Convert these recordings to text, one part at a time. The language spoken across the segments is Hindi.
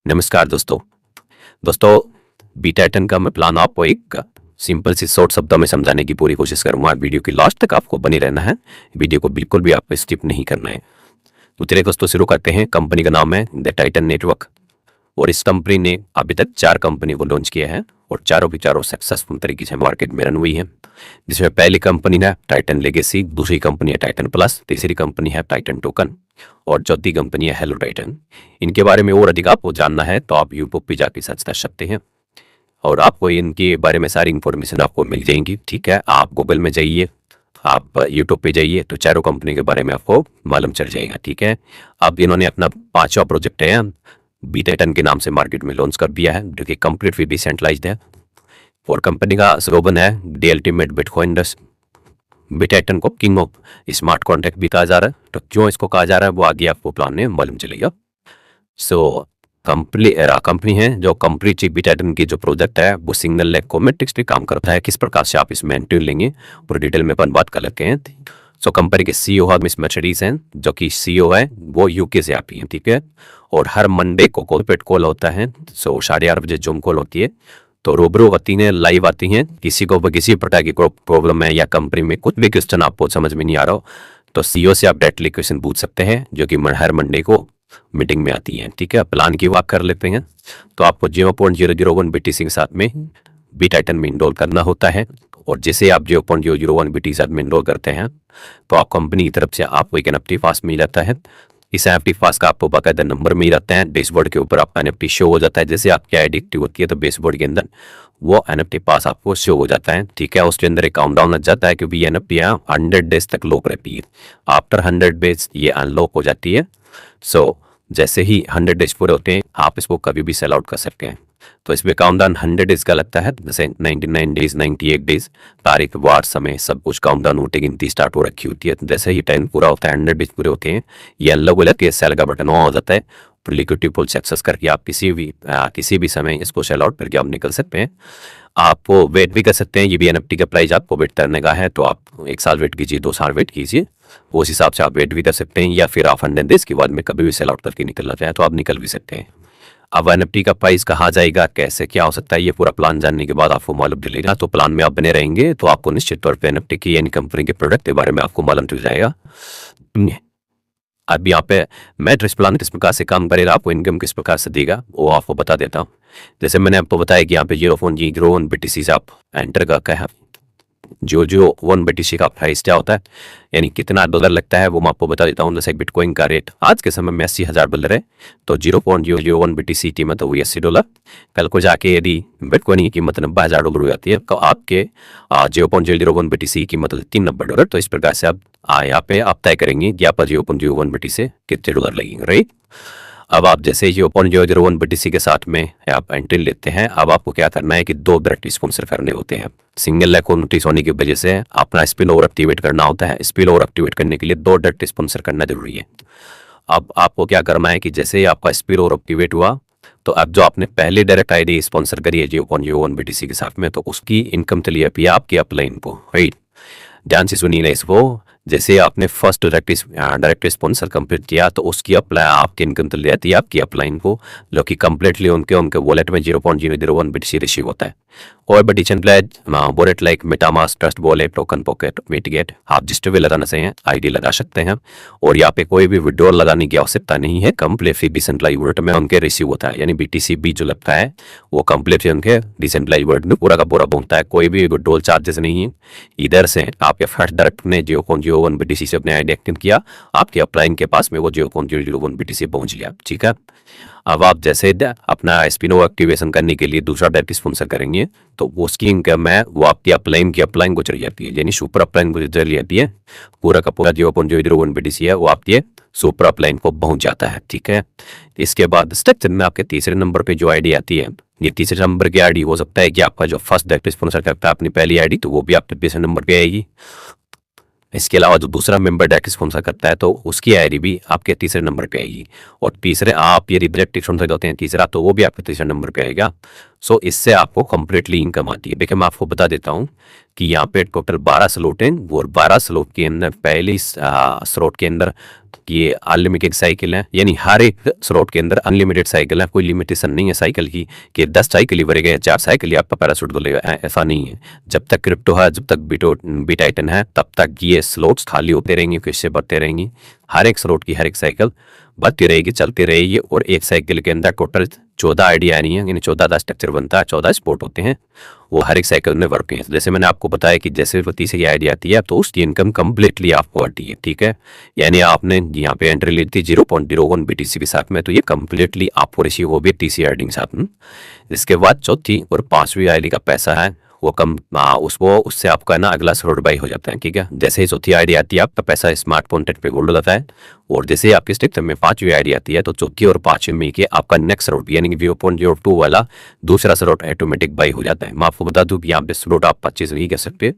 नमस्कार दोस्तों। दोस्तों, बीटा 10 का मैं प्लान आपको एक सिंपल सी शॉर्ट शब्दों में समझाने की पूरी कोशिश करूंगा। वीडियो की लास्ट तक आपको बने रहना है। वीडियो को बिल्कुल भी आपको स्किप नहीं करना है। तो चलिए दोस्तों शुरू करते हैं। कंपनी का नाम है द टाइटन नेटवर्क और इस कंपनी ने अभी तक 4 कंपनी को लॉन्च किया है और चारों की चारों सक्सेसफुल तरीके से मार्केट में रन हुई है। जिसमें पहली कंपनी है टाइटन लेगेसी, दूसरी कंपनी है टाइटन प्लस, तीसरी कंपनी है टाइटन टोकन और चौथी कंपनी है हेलो टाइटन। इनके बारे में और अधिक आपको जानना है तो आप यूट्यूब पे जाके सर्च कर सकते हैं और आपको इनके बारे में सारी इंफॉर्मेशन आपको मिल जाएंगी। ठीक है, आप गूगल में जाइए, आप यूट्यूब पे जाइए तो चारों कंपनी के बारे में आपको मालूम चल जाएगा। ठीक है, अब इन्होंने अपना 5वां प्रोजेक्ट है बीटा 10 के नाम से मार्केट में लॉन्च कर दिया है, जो कि कंप्लीटली डिसेंट्रलाइज्ड है और कंपनी का स्लोगन है द अल्टीमेट बिटकॉइन। बीटा 10 को किंग ऑफ स्मार्ट कॉन्ट्रैक्ट भी कहा जा रहा है। तो क्यों इसको कहा जा रहा है वो आगे आपको प्लान में मालूम चलेगा। सो कंपनी है जो कंप्लीट बीटा 10 की जो प्रोजेक्ट है वो सिग्नल लैग को मैट्रिक्स पे काम करता है। किस प्रकार से आप इसमें एंट्री लेंगे पूरी डिटेल में अपन बात कर लेते हैं। सो कंपनी के सीईओ है मिस मर्सिडीज हैं, जो कि सीईओ है वो यूके से आती हैं। ठीक है, और हर मंडे को कॉर्पोरेट कॉल होता है। सो 8:30 बजे जूम कॉल होती है, तो रूबरू होती हैं, लाइव आती हैं। किसी को भी किसी प्रकार की प्रॉब्लम है या कंपनी में कुछ भी क्वेश्चन आपको समझ में नहीं आ रहा हो तो सीईओ से आप डायरेक्टली क्वेश्चन पूछ सकते हैं, जो कि हर मंडे को मीटिंग में आती हैं। ठीक है, प्लान की बात कर लेते हैं। तो आपको 0.001 BTC के साथ में बीटा 10 में इनरोल करना होता है और जैसे आप 0.001 BTC साथ में इनरोल करते हैं तो आप कंपनी की तरफ से आपको एक NFT पास मिल जाता है। इस NFT पास का आपको बाकायदा नंबर मिल जाता है। डैशबोर्ड के ऊपर आपका NFT शो हो जाता है। जैसे आपकी आईडी एक्टिव होती है तो डैशबोर्ड के अंदर वो NFT पास आपको शो हो जाता है। ठीक है, उसके अंदर एक काउंटडाउन आ जाता है क्योंकि ये NFT 100 डेज तक लॉक रहती है। आफ्टर 100 डेज ये अनलॉक हो जाती है। सो जैसे ही 100 डेज पूरे होते हैं आप इसको कभी भी सेल आउट कर सकते हैं। तो इसमें काउंटडाउन 100 डेज का लगता है, जैसे 99 डेज, 98 डेज, तारीख, वार, समय सब कुछ काउंटडाउन होते गिनती स्टार्ट हो रखी होती है। जैसे ही 10 पूरा होता है, 100 डेज पूरे होते हैं, ये अनलॉक हो जाती है, सेल का बटन ऑन हो जाता है। लिक्विडिटी पुल सक्सेस करके आप किसी भी समय इसको सेल आउट करके आप निकल सकते हैं। आपको वेट भी कर सकते हैं। ये भी NFT का प्राइस आपको वेट करने का है तो आप 1 साल वेट कीजिए, 2 साल वेट कीजिए, उस हिसाब से आप वेट भी कर सकते हैं। या फिर आप 100 डेज के बाद में कभी भी सेल आउट करके निकलना चाहें तो आप निकल भी सकते हैं। अब NFT का प्राइस कहाँ जाएगा, कैसे क्या हो सकता है, ये पूरा प्लान जानने के बाद आपको मालूम चलेगा। तो प्लान में आप बने रहेंगे तो आपको निश्चित तौर पे NFT की यानी कंपनी के प्रोडक्ट के बारे में आपको मालूम चल जाएगा। अब यहाँ पे मैट्रिक्स प्लान किस प्रकार से काम करेगा, आपको इनकम किस प्रकार से देगा वो आपको बता देता हूँ। जैसे मैंने आपको बताया कि यहाँ पे 0.01 BTC से आप एंटर का है। 0.01 BTC का प्राइस क्या होता है यानी कितना डॉलर लगता है वो मैं आपको बता देता हूँ। जैसे बिटकॉइन का रेट आज के समय में $80,000 है तो 0.001 BTC कीमत हुई $80। कल को जाके यदि बिटकॉइन की कीमत $90,000 हो जाती है तो आपके 0.001 BTC की कीमत होती है $90। तो इस प्रकार से आप यहाँ पे आप तय करेंगे कि आप 0.01 BTC से कितने डॉलर लगेंगे, राइट। अब आप जैसे 0.001 BTC के साथ में आप एंट्री लेते हैं, अब आपको क्या करना है कि 2 डायरेक्ट स्पॉन्सर करने होते हैं। सिंगल लैग को नोटिस होने की वजह से अपना स्पिल ओवर एक्टिवेट करना होता है। स्पिल ओवर एक्टिवेट करने के लिए 2 डायरेक्ट स्पॉन्सर करना जरूरी है। अब आपको क्या करना है कि जैसे ही आपका स्पिल ओवर एक्टिवेट हुआ तो अब जो आपने पहले डायरेक्ट आईडी स्पॉन्सर करी है 0.01 BTC के साथ में तो उसकी इनकम चली है आपकी अपलाइन को, राइट। ध्यान से सुनिए ना इसको। जैसे आपने फर्स्ट डायरेक्ट स्पॉन्सर कंप्लीट किया तो उसकी अप्लाई आपकी इनकम चली जाती है आपकी अपलाइन को, जो कि कंप्लीटली उनके वॉलेट में 0.001 BTC रिसीव होता है। और but wallet like MetaMask, Trust Wallet, Token Pocket, मिटगेट, आप जिस भी लगाना चाहिए आईडी लगा सकते हैं। और यहाँ पे कोई भी विड्रॉल लगाने की आवश्यकता नहीं है। कंप्लीटली डिसेंट्रलाइज वॉलेट में उनके रिसीव होता है, यानी BTC भी जो लगता है वो कंप्लीटली उनके डिसेंट्रलाइज वॉलेट में पूरा का पूरा पहुंचता है। कोई भी विड्रॉल चार्जेस नहीं है। इधर से आपके फर्स्ट डायरेक्ट ने 0.01 BTC से अपने आईडी एक्टिव किया, आपके अपलाइन के पास में वो 0.001 BTC पहुंच गया। ठीक है, अब आप जैसे अपना स्पिनो एक्टिवेशन करने के लिए दूसरा डायरेक्ट स्पॉन्सर करेंगे तो वो उसकी इनकम है वो आपकी अपलाइन को चली जाती है, यानी सुपर अपलाइन को चली जाती है। पूरा का पूरा 0.001 BTC है वो आपके सुपर अपलाइन को पहुंच जाता है। ठीक है, इसके बाद स्ट्रक्चर में आपके तीसरे नंबर पे जो आईडी आती है, ये तीसरे नंबर की आईडी हो सकता है कि आपका जो फर्स्ट डायरेक्ट स्पॉन्सर करता है अपनी पहली आईडी तो वो भी आपके तीसरे नंबर पे आएगी। इसके अलावा जो दूसरा मेंबर डायरेक्ट स्पॉन्सर करता है तो उसकी आईडी भी आपके तीसरे नंबर पे आएगी। और तीसरे आप यदि डायरेक्ट स्पॉन्सर होते हैं तीसरा तो वो भी आपके तीसरे नंबर पे आएगा। सो इससे आपको कंप्लीटली इनकम आती है। देखिए मैं आपको बता देता हूँ कि यहाँ पे टोटल 12 स्लॉट हैं और 12 स्लॉट के अंदर पहले स्लॉट के अंदर ये अनलिमिटेड साइकिल है, यानी हर एक स्लॉट के अंदर अनलिमिटेड साइकिल है, कोई लिमिटेशन नहीं है साइकिल की कि 10 साइकिल ही भरेगा या 4 साइकिल ही आपका पैराशूट खुलेगा, ऐसा नहीं है। जब तक क्रिप्टो है, जब तक बीटाइटन है, तब तक ये स्लॉट्स खाली होते रहेंगे, किससे बढ़ते रहेंगी, हर एक स्लॉट की हर एक साइकिल बढ़ती रहेगी, चलती रहेगी। और एक साइकिल के अंदर टोटल 14 आईडी आनी है, यानी 14 का स्ट्रक्चर बनता है, 14 स्पॉट होते हैं, वो हर एक साइकिल में वर्क हैं। जैसे मैंने आपको बताया कि जैसे तीसरी आईडी आती है तो उसकी इनकम कम्प्लीटली आपको आती है, ठीक है। यानी आपने यहाँ पे एंट्री ली थी 0.01 BTC के साथ में, तो ये कम्प्लीटली आपको रिसीव हो गई TC आईडी के साथ में। इसके बाद चौथी और पांचवी आईडी का पैसा है वो उससे आपका ना अगला स्लॉट बाई हो जाता है, ठीक है। जैसे ही चौथी आईडी आती है आपका पैसा स्मार्ट कॉन्ट्रैक्ट पे गोल्ड होता है, और जैसे ही आपके स्ट्रक्चर में पांचवी आईडी आती है तो चौथी और पांचवी में के आपका नेक्स्ट स्लॉट यानी कि 0.02 वाला दूसरा स्लॉट ऑटोमेटिक बाई हो जाता है। मैं आपको बता दूं कि यहाँ पे स्लॉट आप 25 नहीं कर सकते।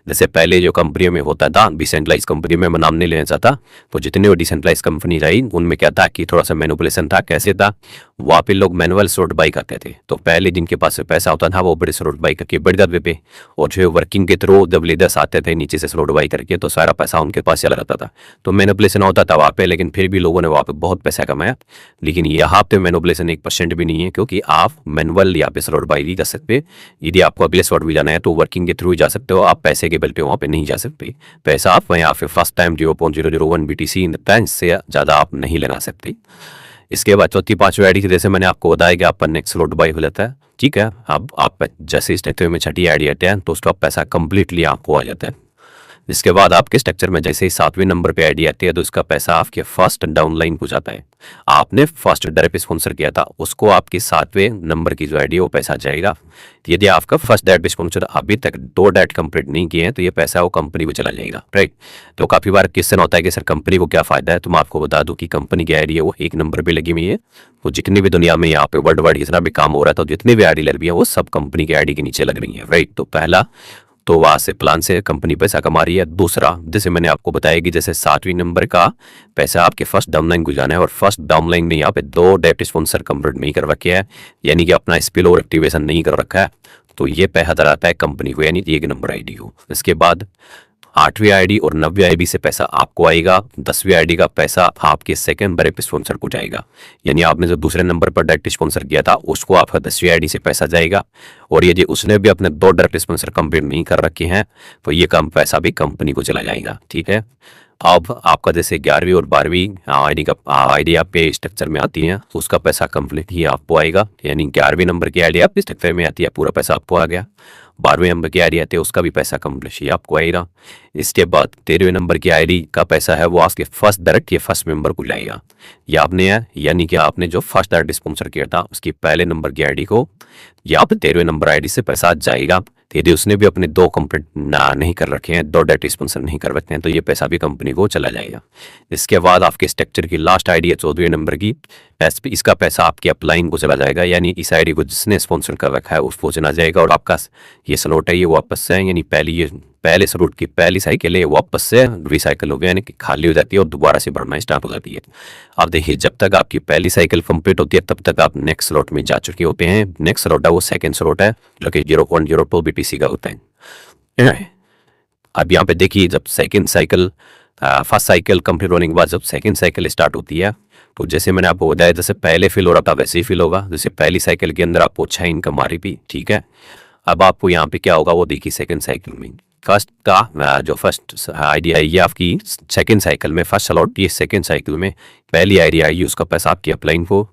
जैसे पहले जो कंपनियों में होता था, डिसेंट्रलाइज कंपनी में मैं नाम नहीं लेना चाहता, तो जितनी डिसेंट्रलाइज कंपनी रही उनमें क्या था कि थोड़ा सा मैनिपुलेशन था। कैसे था, वहाँ पे लोग मैनुअल स्लॉट बाई करते थे, तो पहले जिनके पास पैसा होता था वो बड़े स्लॉट बाई करके बढ़ जाते पे, और जो वर्किंग के थ्रू जब लीडर्स आते थे नीचे से स्लॉट बाई करके तो सारा पैसा उनके पास चला जाता था, तो मैनिपुलेशन होता था वहाँ पे। लेकिन फिर भी लोगों ने वहाँ पे बहुत पैसा कमाया। लेकिन यहाँ पे मैनिपुलेशन 1% भी नहीं है, क्योंकि आप मैनुअल यहाँ पे स्लॉट बाई नहीं कर सकते। यदि आपको अगले स्लॉट भी जाना है तो वर्किंग के थ्रू ही जा सकते हो, आप पैसे के बल पे वहाँ पे नहीं जा सकते। पैसा आप यहाँ पे फर्स्ट टाइम 0.001 BTC इससे ज़्यादा आप नहीं लगा सकते। इसके बाद चौथी पांचवी आईडी जैसे मैंने आपको बताया कि आपका नेक्स्ट स्लॉट बाई हो जाता है, ठीक है। अब आप जैसे स्ट्रक्चर में छठी आईडी आते हैं तो उसका पैसा कंप्लीटली आपको आ जाता है। इसके बाद आपके स्ट्रक्चर में जैसे ही 7वें नंबर पे आईडी आती है तो इसका पैसा आपके फर्स्ट डाउनलाइन को जाता है। आपने फर्स्ट डायरेक्ट स्पॉन्सर किया था, उसको आपकी 7वें नंबर की जो आईडी है वो पैसा जाएगा। यदि आपका फर्स्ट डायरेक्ट स्पॉन्सर अभी तक 2 डायरेक्ट कंप्लीट नहीं किए हैं तो ये पैसा वो कंपनी को चला जाएगा, राइट। तो काफी बार क्वेश्चन होता है कि सर कंपनी को क्या फायदा है, तो मैं आपको बता दूं कि कंपनी की आईडी है वो 1 नंबर पे लगी हुई है। वो जितनी भी दुनिया में यहाँ पे वर्ल्ड वाइड जितना भी काम हो रहा था, जितनी भी आईडी लग रही है वो सब कंपनी की आईडी के नीचे लग रही है, राइट। तो पहला तो वहां से प्लान से कंपनी पैसा कमा रही है। दूसरा, जैसे मैंने आपको बताया कि जैसे 7वीं नंबर का पैसा आपके फर्स्ट डाउनलाइन को जाना है, और फर्स्ट डाउनलाइन ने यहाँ पे 2 डायरेक्ट स्पॉन्सर कंप्लीट नहीं कर रखे हैं, यानी कि अपना स्पिल ओवर एक्टिवेशन नहीं कर रखा है, तो ये पैसा आता है कंपनी को, यानी 1 नंबर आईडी को। इसके बाद 8वीं आईडी और 9वीं आईडी से पैसा आपको आएगा। 10वीं आईडी का पैसा आपके सेकंड डायरेक्ट स्पॉन्सर को जाएगा, यानी आपने जो दूसरे नंबर पर डायरेक्ट स्पॉन्सर किया था उसको आपका 10वीं आईडी से पैसा जाएगा। और यदि उसने भी अपने 2 डायरेक्ट स्पॉन्सर कंप्लीट नहीं कर रखे हैं तो ये कम पैसा भी कंपनी को चला जाएगा, ठीक है। अब आपका जैसे 11वीं और 12वीं आईडी आपके स्ट्रक्चर में आती है तो उसका पैसा कंप्लीट ही आपको आएगा, यानी 11वीं नंबर की आईडी आपके स्ट्रक्चर में आती है, पूरा पैसा आपको आ गया। 12वें नंबर की आईडी आती है उसका भी पैसा कंप्लीट ही आपको आएगा। इसके बाद 13वें नंबर की आईडी का पैसा है वो आपके फर्स्ट डायरेक्ट या फर्स्ट मेंबर को लाएगा। ये आपने है, यानी कि आपने जो फर्स्ट डायरेक्ट स्पॉन्सर किया था उसकी पहले नंबर की आईडी को या फिर 13वें नंबर आईडी से पैसा जाएगा। यदि उसने भी अपने 2 कंप्लीट नहीं कर रखे हैं, 2 डायरेक्ट स्पॉन्सर नहीं कर रखे हैं, तो ये पैसा भी कंपनी को चला जाएगा। इसके बाद आपके स्ट्रक्चर की लास्ट आईडी है 14वें नंबर की, इसका पैसा आपके अपलाइन को चला जाएगा, यानी इस आईडी को जिसने स्पॉन्सर कर रखा है उसको चला जाएगा। और आपका ये स्लॉट है ये वापस से, यानी पहले स्लॉट की पहली साइकिल है वापस से रिसाइकिल हो गया, यानी कि खाली हो जाती है और दोबारा से भरना स्टार्ट हो जाती है। अब देखिए, जब तक आपकी पहली साइकिल कंप्लीट होती है तब तक आप नेक्स्ट स्लॉट में जा चुके होते हैं। नेक्स्ट स्लॉट है वो सेकंड स्लॉट है जो कि 0.02 BTC का होता है। अब यहाँ पे देखिए, जब फर्स्ट साइकिल कंप्लीट होने के बाद जब सेकंड साइकिल स्टार्ट होती है तो जैसे मैंने आपको बताया जैसे पहले फील हो रहा था वैसे ही फील होगा। जैसे पहली साइकिल के अंदर आपको अच्छा इनकम आ रही थी, ठीक है। अब आपको यहाँ पे क्या होगा वो देखिए, सेकंड साइकिल में फर्स्ट का जो फर्स्ट आईडी आई ये आपकी सेकंड साइकिल में फर्स्ट स्लॉट, ये सेकंड साइकिल में पहली आईडी आएगी उसका पैसा आपके अपलाइन को,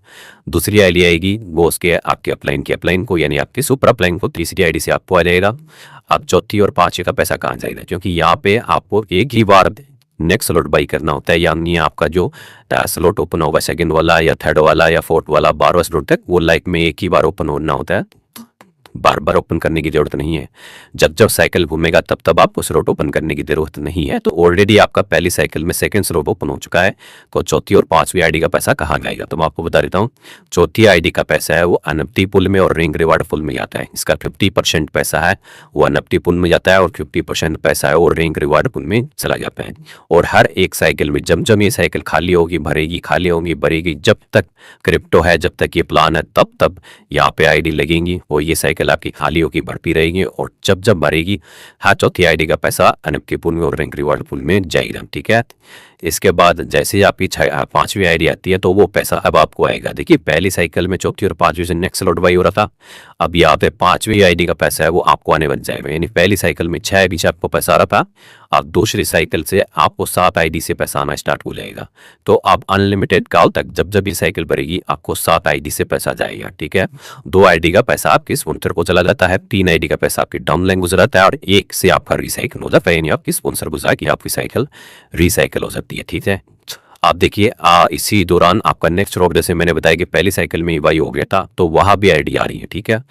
दूसरी आईडी आएगी वो उसके आपके अपलाइन को यानी आपके सुपर अपलाइन को, तीसरी आईडी से आपको आ जाएगा। अब चौथी और पांचवी का पैसा कहाँ जाएगा, क्योंकि यहाँ पे आपको एक ही बार नेक्स्ट स्लॉट बाई करना होता है, यानी आपका जो स्लॉट ओपन होगा सेकंड वाला या थर्ड वाला या फोर्थ वाला 12वां स्लॉट तक वो लाइफ में एक ही बार ओपन होना होता है, बार बार ओपन करने की जरूरत नहीं है। जब जब साइकिल घूमेगा तब तब आपको स्लॉट ओपन करने की जरूरत नहीं है। तो ऑलरेडी आपका पहली साइकिल में सेकंड स्लॉट ओपन हो चुका है, तो चौथी और पांचवी आईडी का पैसा कहाँ जाएगा, तो मैं आपको बता देता हूँ। चौथी आईडी का पैसा है वो एनएफटी पुल में और रिंग रिवार्ड पुल में जाता है। इसका 50% पैसा है वो एनएफटी पुल में जाता है और 50% पैसा है वो रिंग रिवार्ड पुल में चला जाता है। और हर एक साइकिल में जब जब ये साइकिल खाली होगी भरेगी, खाली होगी भरेगी, जब तक क्रिप्टो है, जब तक ये प्लान है, तब तब यहाँ पे आईडी लगेंगी और ये साइकिल साइकिल आपकी खाली होगी बढ़ती रहेगी और जब जब भरेगी हर चौथी आईडी का पैसा एनएफटी पूल में और रैंक रिवार्ड पूल में जाएगा। ठीक है, इसके बाद जैसे ही आपकी 5वीं आईडी आती है तो वो पैसा अब आपको आएगा। देखिए पहली साइकिल में चौथी और 5वीं से नेक्स्ट स्लॉट बाई हो रहा था, अब यहाँ पे 5वीं आईडी का पैसा है वो आपको आने बन जाएगा। यानी पहली साइकिल में 6 आईडी से आपको पैसा आ रहा था, अब दूसरी साइकिल से आपको 7 आईडी से पैसा आना स्टार्ट हो जाएगा। तो अब अनलिमिटेड काल तक जब जब ये साइकिल भरेगी आपको 7 आईडी से पैसा जाएगा। ठीक है, 2 आईडी का पैसा आपके स्पॉन्सर को चला जाता है, 3 आईडी का पैसा आपकी डाउनलाइन गुजराता है और 1 से आपका रिसाइकिल हो जाता है, यानी आपकी स्पॉन्सर को जाके आपकी साइकिल रिसाइकिल हो सकती है। ठीक है, आप देखिए इसी दौरान आपका नेक्स्ट रोड, जैसे मैंने बताया कि पहली साइकिल में वाई हो गया था तो वहां भी आईडी आ रही है। ठीक है,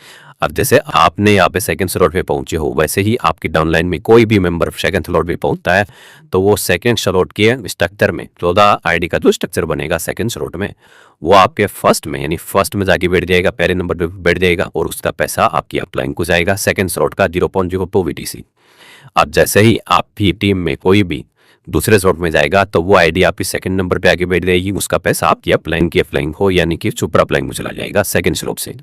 अब जैसे आपने यहाँ पे सेकंड स्लॉट पे पहुंचे हो वैसे ही आपकी डाउनलाइन में कोई भी मेंबर सेकंड स्लॉट पे पहुंचता है तो वो सेकंड स्लॉट के स्ट्रक्चर में 14 आईडी का जो स्ट्रक्चर बनेगा सेकंड स्लॉट में वो आपके फर्स्ट में यानी फर्स्ट में जाके बैठ जाएगा, पहले नंबर पे बैठ जाएगा और उसका पैसा आपकी अपलाइन को जाएगा सेकंड स्लॉट का 0.02 VTC। अब जैसे ही आपकी टीम में कोई भी दूसरे स्लॉट में जाएगा तो वो आईडी आपकी सेकंड नंबर पे आके बैठ जाएगी, उसका पैसा आपकी अपलाइन की अपलाइन हो यानी कि सुपर अपलाइन में चला जाएगा सेकंड स्लॉट से।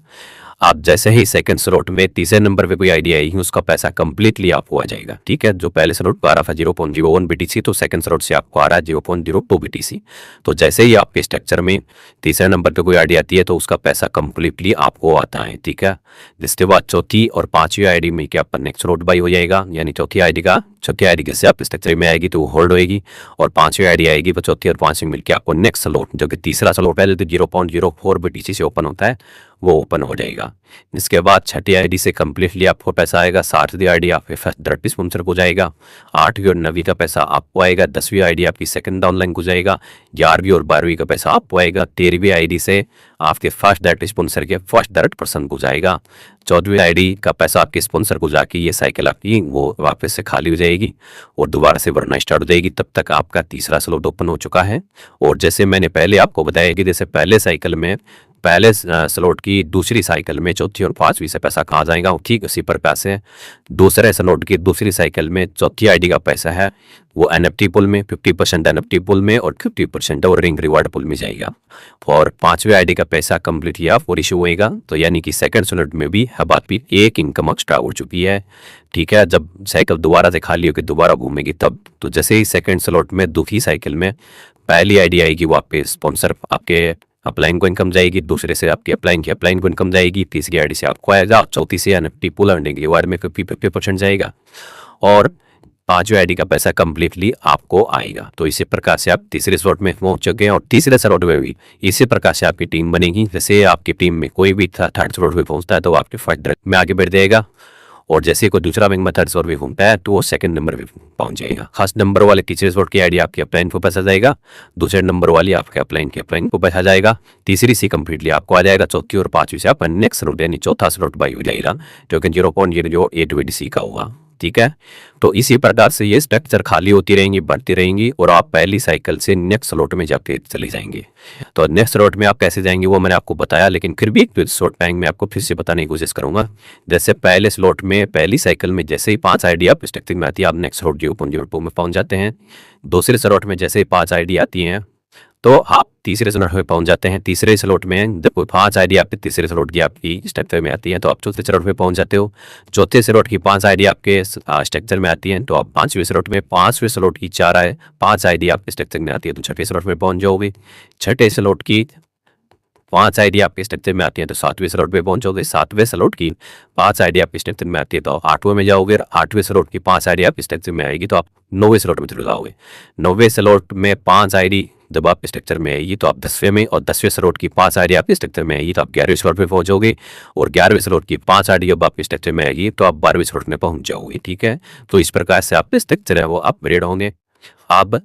आप जैसे ही सेकंड स्लॉट में तीसरे नंबर पे कोई आईडी आएगी उसका पैसा कंप्लीटली आपको आ जाएगा। ठीक है, जो पहले स्लॉट पर आ रहा था 0.01 BTC तो सेकंड स्लॉट से आपको आ रहा है 0.02 BTC। तो जैसे ही आपके स्ट्रक्चर में तीसरे नंबर पे कोई आईडी आती है तो उसका पैसा कंप्लीटली आपको आता है। ठीक है, जिसके बाद चौथी और 5वीं आईडी में क्या आपका नेक्स्ट स्लॉट बाई हो जाएगा, यानी चौथी आईडी से आप स्ट्रक्चर में आएगी तो वो होल्ड होएगी और 5वीं आईडी आएगी तो चौथी और 5वीं मिलकर आपको नेक्स्ट स्लॉट जो कि तीसरा स्लॉट पहले तो 0.04 BTC से ओपन होता है वो ओपन हो जाएगा। इसके बाद 6ठी आईडी से कंप्लीटली आपको पैसा आएगा, 7वीं आईडी आपके फर्स्ट डायरेक्ट स्पॉन्सर को जाएगा, 8वीं और 9वीं का पैसा आपको आएगा, 10वीं आईडी आपकी सेकंड डाउनलाइन को जाएगा, 11वीं और 12वीं का पैसा आपको आएगा, 13वीं आईडी से आपके फर्स्ट डायरेक्ट स्पॉन्सर के फर्स्ट डायरेक्ट पर्सन को जाएगा, 14वीं आईडी का पैसा आपके स्पॉन्सर को जाके ये साइकिल आपकी वो वापस से खाली हो जाएगी और दोबारा से भरना स्टार्ट हो जाएगी। तब तक आपका तीसरा स्लॉट ओपन हो चुका है। और जैसे मैंने पहले आपको बताया कि जैसे पहले साइकिल में पहले स्लॉट की दूसरी साइकिल में चौथी और 5वीं से पैसा कहाँ जाएगा, ठीक उसी प्रकार से दूसरे स्लॉट की दूसरी साइकिल में चौथी आईडी का पैसा है वो एनएफटी पुल में 50% एनएफटी पुल में और 50% और रिंग रिवार्ड पुल में जाएगा और 5वीं आईडी का पैसा कंप्लीटली आपको इशू होएगा। तो यानी कि सेकंड स्लॉट में भी अब आपकी एक इनकम एक्स्ट्रा हो चुकी है। ठीक है, जब साइकिल दोबारा से खाली होकर दोबारा घूमेगी तब तो जैसे ही सेकंड स्लॉट में दूसरी साइकिल में पहली आईडी आएगी वो आपके स्पॉन्सर आपके अपलाइन को इनकम जाएगी, दूसरे से आपकी अपलाइन को इनकम जाएगी, तीसरी आईडी से आपको आएगा, चौथी से एनएफटी पुल अर्निंग रिवार्ड में 50% जाएगा और 5वीं आईडी का पैसा कंप्लीटली आपको आएगा। तो इसी प्रकार से आप तीसरे स्लॉट में पहुंच चुके हैं और तीसरे स्लॉट में भी इसी प्रकार से आपकी टीम बनेगी। जैसे आपकी टीम में कोई भी थर्ड स्लॉट में पहुंचता है तो आपके फर्स्ट डायरेक्ट में आगे बढ़ जाएगा और जैसे कोई दूसरा बैंक में थर्ड स्लॉट में घूमता है तो वो सेकंड नंबर पे पहुंच जाएगा। फर्स्ट नंबर वाले तीसरे स्लॉट की आईडी आपके अपलाइन को पैसा जाएगा, दूसरे नंबर वाली आपके अपलाइन को पैसा जाएगा, तीसरी से कंप्लीटली आपको आ जाएगा, चौथी और 5वीं से आपका नेक्स्ट स्लॉट यानी चौथा स्लॉट बाई हो जाएगा जो कि 0.008 VTC का होगा। ठीक है, तो इसी प्रकार से ये स्ट्रक्चर खाली होती रहेंगी, बढ़ती रहेंगी और आप पहली साइकिल से नेक्स्ट स्लॉट में जाके चले जाएंगे। तो नेक्स्ट स्लॉट में आप कैसे जाएंगे वो मैंने आपको बताया, लेकिन फिर भी एक स्लॉट टाइम में आपको फिर से बताने की कोशिश करूंगा। जैसे पहले स्लॉट में पहली साइकिल में जैसे ही 5 आईडी आप स्ट्रक्चर में आती है आप नेक्स्ट स्लॉट 0.02 में पहुंच जाते हैं। दूसरे स्लॉट में जैसे ही 5 आईडी आती हैं तो आप तीसरे स्लॉट में पहुंच जाते हैं। तीसरे स्लॉट में जब 5 आईडी आपके तीसरे स्लॉट की आपकी स्ट्रक्चर में आती है तो आप चौथे स्लॉट में पहुंच जाते हो। चौथे स्लॉट की 5 आईडी आपके स्ट्रक्चर में आती है तो आप 5वीं स्लॉट में, 5वें स्लॉट की 5 आईडी आपके स्ट्रक्चर में आती है तो 6वें स्लॉट में पहुंच जाओगे। 6ठे स्लॉट की 5 आईडी आपके स्ट्रक्चर में आती है तो 7वें स्लॉट पे पहुंचोगे। 7वें स्लॉट की 5 आईडी आपके स्ट्रक्चर में आती है तो 8वें में जाओगे। 8वें स्लॉट की 5 आईडी आपके स्ट्रक्चर में आएगी तो आप 9वें स्लॉट में चले जाओगे। 9वें स्लॉट में 5 आईडी जब आप स्ट्रक्चर में आएगी तो आप 10वें में और 10वें स्लॉट की 5 आईडी आपके स्ट्रक्चर में आएगी तो आप 11वें स्लॉट पे पहुंचोगे और 11वें स्लॉट की 5 आईडी जब आपके स्ट्रक्चर में आएगी तो आप 12वें स्लॉट में पहुंच जाओगे। ठीक है, तो इस प्रकार से आपके स्ट्रक्चर है वो अपग्रेड होंगे। अब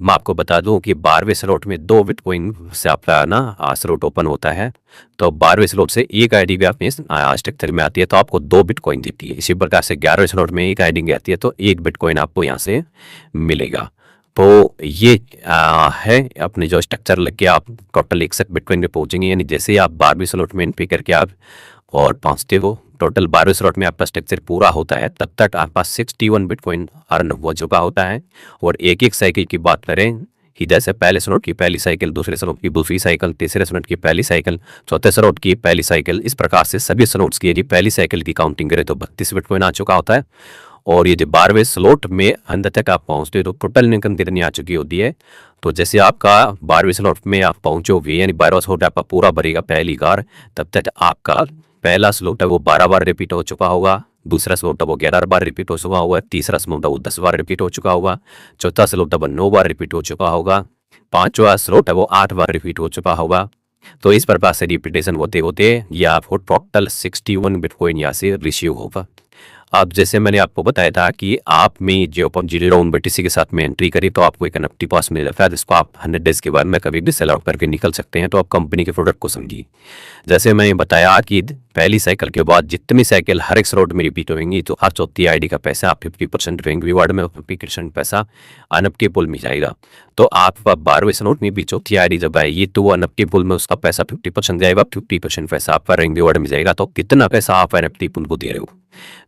मैं आपको बता दूं कि 12वें स्लॉट में 2 बिटकॉइन से आपका ना स्लॉट ओपन होता है तो 12वें स्लॉट से एक आईडी भी आपके स्ट्रक्चर में आती है तो आपको 2 बिटकॉइन देती है। इसी प्रकार से 11वें स्लॉट में एक आईडी आती है तो 1 बिटकॉइन आपको यहाँ से मिलेगा। तो ये है अपने जो स्ट्रक्चर लग के आप टोटल 61 बिटकॉइन में पहुंचेंगे। यानी जैसे आप 12वीं स्लॉट में एंट्री करके आप और पहुंचते हो टोटल 12वें स्लॉट में आपका स्ट्रक्चर पूरा होता है तब तक आपका 61 बिटकॉइन अर्न हो चुका होता है। और एक एक साइकिल की बात करें जैसे पहले स्लॉट की पहली साइकिल, दूसरे स्लॉट की दूसरी साइकिल, तीसरे स्लॉट की पहली साइकिल, चौथे स्लॉट की पहली साइकिल, इस प्रकार से सभी स्लॉट्स की यदि पहली साइकिल की काउंटिंग करें तो 32 बिटकॉइन आ चुका होता है। और ये जो 12वें स्लॉट में अंत तक आप पहुंचते हो तो टोटल इनकम कितनी आ चुकी होती है। तो जैसे आपका 12वें स्लॉट में आप पहुंचोगे, यानी 12वां स्लॉट आपका पूरा भरेगा पहली बार, तब तक आपका पहला स्लॉट है वो 12 बार रिपीट हो चुका होगा, दूसरा स्लॉट है वो 11 बार रिपीट हो चुका होगा, तीसरा स्लॉट है वो 10 बार रिपीट हो चुका होगा, चौथा स्लॉट है वो 9 बार रिपीट हो चुका होगा, पांचवा स्लॉट है वो 8 बार रिपीट हो चुका होगा। तो इस प्रकार से रिपीटेशन होते होते ये आपको टोटल 61 बिटकॉइन यहाँ से रिसीव होगा। अब जैसे मैंने आपको बताया था कि आप में जो अपन जीरो BTC के साथ में एंट्री करी तो आपको एक NFT पास मिल जाता है, जिसको आप 100 डेज के बाद में कभी भी सेल आउट करके निकल सकते हैं। तो आप कंपनी के प्रोडक्ट को समझिए। जैसे मैंने बताया कि पहली साइकिल के बाद जितनी साइकिल हर एक स्लॉट में रिपीट होंगी तो हर चौथी आईडी का पैसा आप 50% रैंक रिवार्ड में, 50% पैसा अनअप के पुल में जाएगा। तो आप 12वें स्लॉट में भी चौथी आईडी जब आएगी तो वो अनअप के पुल में उसका पैसा 50% जाएगा, 50% पैसा आपका रैंक रिवार्ड में जाएगा। तो कितना पैसा आप NFT पुल को दे रहे हो,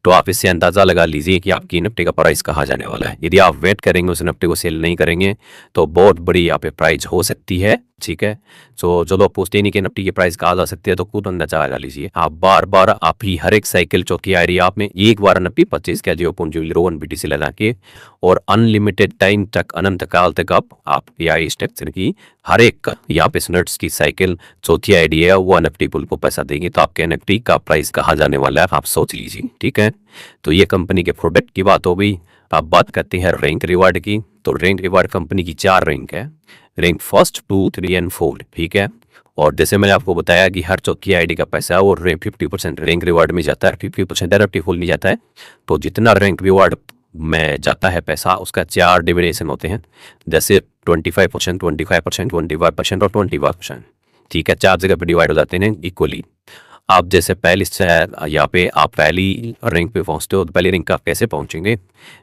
तो आप इससे अंदाजा लगा लीजिए कि आपकी NFT का प्राइस कहाँ जाने वाला है। यदि आप वेट करेंगे उस NFT को सेल नहीं करेंगे तो बहुत बड़ी यहाँ पे प्राइस हो सकती है। ठीक है, तो जो लोग पूछते नहीं कि NFT की प्राइस कहाँ जा सकती है तो खुद अंदाजा लगा लीजिए। आप बार बार आप ही हर एक साइकिल चौथी आईडी आप में एक बार NFT 25 का 0.01 BTC लगा के और अनलिमिटेड टाइम तक, अनंत काल तक आप AI स्ट्रक्चर की हर एक यहाँ पे स्नट्स की साइकिल चौथी आईडी है वो NFT पुल को पैसा देंगे। तो आपके NFT का प्राइस कहाँ जाने वाला है आप सोच लीजिए। ठीक है, तो ये कंपनी के प्रोडक्ट की बात हो गई। आप बात करते हैं रैंक रिवार्ड की। तो रैंक रिवार्ड कंपनी की 4 रैंक है, रैंक 1, 2, 3 एंड 4। ठीक है, और जैसे मैंने आपको बताया कि हर चौथी आईडी का पैसा और 50% रैंक रिवार्ड में जाता है, 50% NFT फुल नहीं जाता है। तो जितना रैंक रिवार्ड में जाता है पैसा उसका 4 डिविडेशन होते हैं, जैसे 25%, 25%, 25% और 25%। ठीक है, 4 जगह पे डिवाइड हो जाते हैं इक्वली। आप जैसे पहली यहाँ पे आप पहली रैंक पे पहुंचते हो तो पहली रैंक आप कैसे पहुंचेंगे,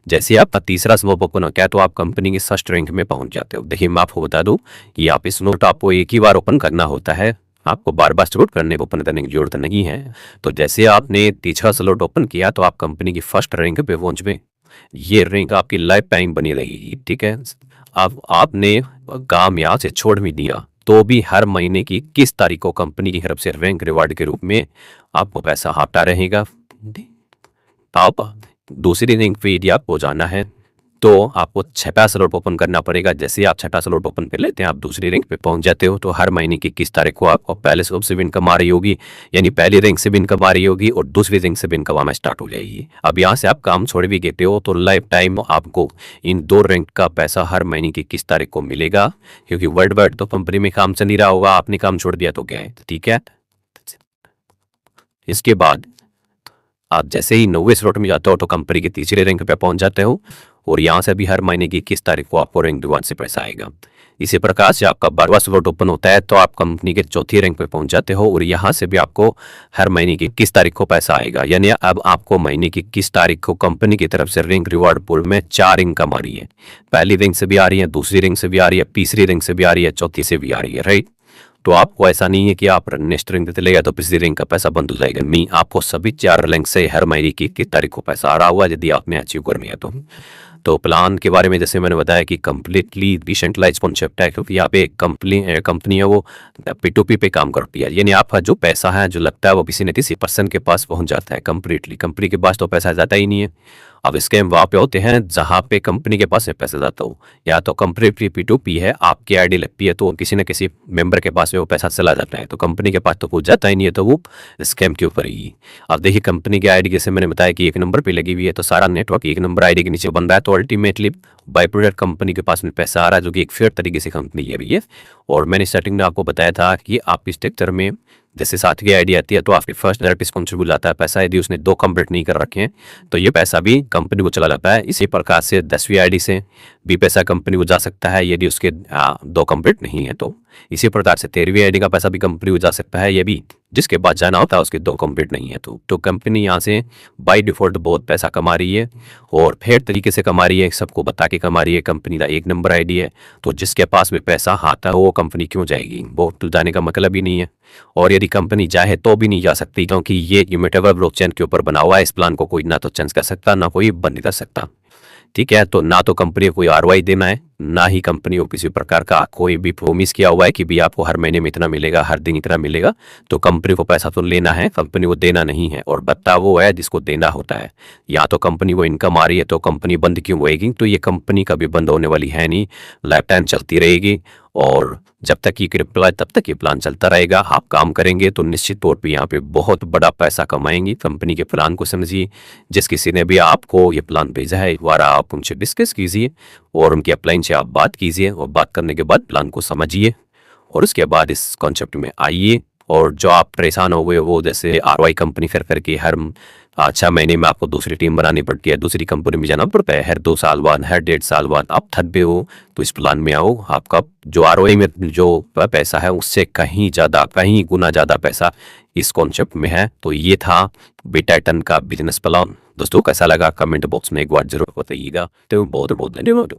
जैसे आपका तीसरा स्नोप ओपन होता है तो आप कंपनी के फर्स्ट रैंक में पहुंच जाते हो। देखिए मैं आपको बता दूं, यहाँ पे स्नोट आपको एक ही बार ओपन करना होता है, आपको बार बार स्लॉट करने को ओपन करने की जरूरत नहीं है। तो जैसे आपने तीसरा स्लॉट ओपन किया तो आप कंपनी की फर्स्ट रैंक पे पहुंच गए। ये रैंक आपकी लाइफ टाइम बनी रहेगी। ठीक है, अब आपने काम यहाँ से छोड़ भी दिया तो भी हर महीने की किस तारीख को कंपनी की तरफ से रैंक रिवार्ड के रूप में आपको पैसा आता रहेगा। आप दूसरी रैंक पे यदि आपको जाना है तो आपको 6वां स्लॉट ओपन करना पड़ेगा। जैसे आप 6वां स्लॉट ओपन कर लेते हैं आप दूसरी रैंक पे पहुंच जाते हो। तो हर महीने की किस तारीख को आपको पहले स्लॉट से भी इनकम आ रही होगी, यानी पहली रैंक से भी इनकम आ रही होगी और दूसरी रैंक से भी इनकम आना स्टार्ट हो जाएगी। अब यहाँ से आप काम छोड़ भी देते हो तो लाइफ टाइम आपको इन 2 रैंक का पैसा हर महीने की किस तारीख को मिलेगा, क्योंकि वर्ल्ड वाइड तो कंपनी में काम चल नहीं रहा होगा, आपने काम छोड़ दिया तो क्या है। ठीक है, इसके बाद आप जैसे ही 9वें स्लॉट में जाते हो तो कंपनी के तीसरे रैंक पे पहुंच जाते हो और यहाँ से भी हर महीने की किस तारीख को आपको रैंक रिवार्ड से पैसा आएगा। इसी प्रकार से आपका 12वां स्लॉट ओपन होता है तो आप कंपनी के चौथी रैंक पे पहुंच जाते हो और यहाँ से भी आपको हर महीने की किस तारीख को पैसा आएगा। यानी अब आपको महीने की किस तारीख को कंपनी की तरफ से रैंक रिवार्ड पूल में 4 इनकम आ रही है। पहली रैंक से भी आ रही है, दूसरी रैंक से भी आ रही है, तीसरी रैंक से भी आ रही है, चौथी से भी आ रही है। राइट, तो आपको ऐसा नहीं है कि आप नेक्स्ट रैंक चले गए तो पिछली रैंक का पैसा बंद हो जाएगा। नहीं, आपको सभी 4 रैंक से हर महीने की किस तारीख को पैसा आ रहा हुआ यदि आपने अचीव कर लिया तो प्लान के बारे में जैसे मैंने बताया कि कंप्लीटली डिसेंट्रलाइज कॉन्सेप्ट है, क्योंकि यहाँ पे कंपनी है वो P2P पे काम करती है। यानी आपका जो पैसा है जो लगता है वो किसी न किसी पर्सन के पास पहुंच जाता है कंप्लीटली, कंपनी के पास तो पैसा जाता ही नहीं है। अब स्कैम वहाँ पे होते हैं जहाँ पे कंपनी के पास पैसा जाता हो, या तो कंप्लीटली P2P है, आपकी आईडी लगती है तो किसी न किसी मेंबर के पास में वो पैसा चला जाता है, तो कंपनी के पास तो पहुंच जाता ही नहीं है, तो वो स्कैम के ऊपर ही। अब देखिए कंपनी की आईडी जैसे मैंने बताया कि 1 नंबर पे लगी हुई है तो सारा नेटवर्क 1 नंबर आईडी के नीचे बन रहा है। तो अल्टीमेटली बाय प्रोडक्ट कंपनी के पास में पैसा आ रहा है, जो कि एक फेयर तरीके से कंपनी है भी है। और मैंने स्टार्टिंग में आपको बताया था कि आपकी स्ट्रक्चर में जैसे 7 की आईडी आती है तो आपके फर्स्ट डायरेक्ट रिस्पॉन्सिबल आता है पैसा, यदि उसने 2 कंप्लीट नहीं कर रखे हैं तो ये पैसा भी कंपनी को चला जाता है। इसी प्रकार से 10वीं आईडी से भी पैसा कंपनी को जा सकता है यदि उसके 2 कंप्लीट नहीं है तो। इसी प्रकार से 13वीं आईडी का पैसा भी कंपनी को जा सकता है, ये भी जिसके बाद जाना होता है उसके 2 कंप्लीट नहीं है तो कंपनी यहाँ से बाय डिफॉल्ट बहुत पैसा कमा रही है और फेयर तरीके से कमा रही है, सबको बता के कमा रही है। कंपनी का 1 नंबर आईडी है तो जिसके पास भी पैसा आता है वो कंपनी क्यों जाएगी, वो तो जाने का मतलब ही नहीं है। और यदि कंपनी चाहे तो भी नहीं जा सकती, क्योंकि ये इम्यूटेबल ब्लॉकचेन के ऊपर बना हुआ है। इस प्लान को कोई ना तो चेंज कर सकता ना कोई बंद कर सकता। ठीक है। तो ना तो कंपनी को कोई आरओआई देना है, ना ही कंपनी को किसी प्रकार का कोई भी प्रोमिस किया हुआ है कि भी आपको हर महीने में इतना मिलेगा, हर दिन इतना मिलेगा। तो कंपनी को पैसा तो लेना है, कंपनी को देना नहीं है। और बत्ता वो है जिसको देना होता है। या तो कंपनी को इनकम आ रही है तो कंपनी बंद क्यों होएगी? तो ये कंपनी कभी बंद होने वाली है नहीं, लाइफ टाइम चलती रहेगी। और जब तक ये क्रिप्टो है तब तक ये प्लान चलता रहेगा। आप काम करेंगे तो निश्चित तौर पे यहाँ पे बहुत बड़ा पैसा कमाएंगे। कंपनी के प्लान को समझिए। जिस किसी ने भी आपको ये प्लान भेजा है एक बार आप उनसे डिस्कस कीजिए और उनके अपलाइन से आप बात कीजिए और बात करने के बाद प्लान को समझिए और उसके बाद इस कॉन्सेप्ट में आइए। और जो आप परेशान हो गए वो जैसे आरवाई कंपनी फिर करके हर 6 महीने में आपको दूसरी टीम बनानी पड़ती है, दूसरी कंपनी में जाना पड़ता है, हर 2 साल बाद, हर 1.5 साल बाद आप थक पे हो तो इस प्लान में आओ। आपका जो आरओआई में जो पैसा है उससे कहीं ज़्यादा, कहीं गुना ज़्यादा पैसा इस कॉन्सेप्ट में है। तो ये था बीटा10 का बिजनेस प्लान। दोस्तों कैसा लगा कमेंट बॉक्स में एक बार जरूर बताइएगा। तो बहुत बहुत धन्यवाद।